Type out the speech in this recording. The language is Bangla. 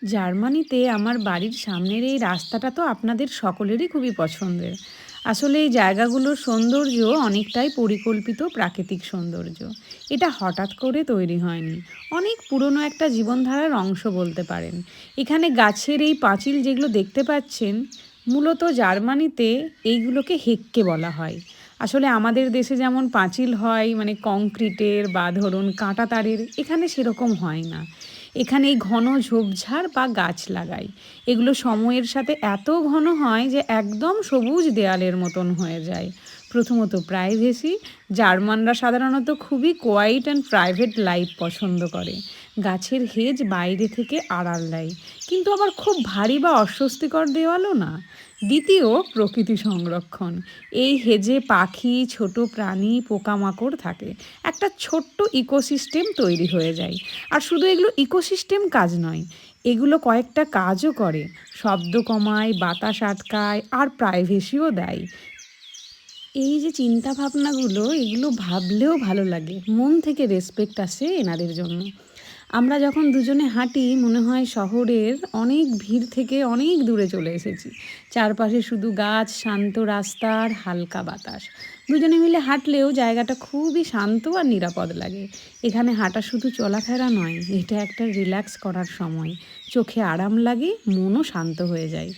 জার্মানিতে আমার বাড়ির সামনের এই রাস্তাটা তো আপনাদের সকলেরই খুবই পছন্দের। আসলে এই জায়গাগুলোর সৌন্দর্য অনেকটাই পরিকল্পিত প্রাকৃতিক সৌন্দর্য। এটা হঠাৎ করে তৈরি হয়নি। অনেক পুরনো একটা জীবনধারার অংশ বলতে পারেন। এখানে গাছের এই পাঁচিল যেগুলো দেখতে পাচ্ছেন, মূলত জার্মানিতে এইগুলোকে হেক্কে বলা হয়। আসলে আমাদের দেশে যেমন পাঁচিল হয় মানে কংক্রিটের বা ধরুন কাঁটাতারের, এখানে সেরকম হয় না। এখানে এই ঘন ঝোপঝাড় বা গাছ লাগায়। এগুলো সময়ের সাথে এত ঘন হয় যে একদম সবুজ দেয়ালের মতন হয়ে যায়। প্রথমত প্রাইভেসি, জার্মানরা সাধারণত খুবই কোয়াইট অ্যান্ড প্রাইভেট লাইফ পছন্দ করে। গাছের হেজ বাইরে থেকে আড়াল দেয়, কিন্তু আবার খুব ভারী বা অস্বস্তিকর দেওয়ালও না। দ্বিতীয়, প্রকৃতি সংরক্ষণ। এই হেজে পাখি, ছোট প্রাণী, পোকামাকড় থাকে। একটা ছোট্ট ইকোসিস্টেম তৈরি হয়ে যায়। আর শুধু এগুলো ইকোসিস্টেম কাজ নয়, এগুলো কয়েকটা কাজও করে। শব্দ কমায়, বাতাস আটকায় আর প্রাইভেসিও দেয়। এই যে চিন্তা ভাবনাগুলো, এগুলো ভাবলেও ভালো লাগে, মন থেকে রেসপেক্ট আসে এনাদের জন্য। আমরা যখন দুজনে হাঁটি মনে হয় শহরের অনেক ভিড় থেকে অনেক দূরে চলে এসেছি। চারপাশে শুধু গাছ, শান্ত রাস্তা আর হালকা বাতাস। দুজনে মিলে হাঁটলেও জায়গাটা খুবই শান্ত আর নিরাপদ লাগে। এখানে হাঁটা শুধু চলাফেরা নয়, এটা একটা রিল্যাক্স করার সময়। চোখে আরাম লাগে, মনও শান্ত হয়ে যায়।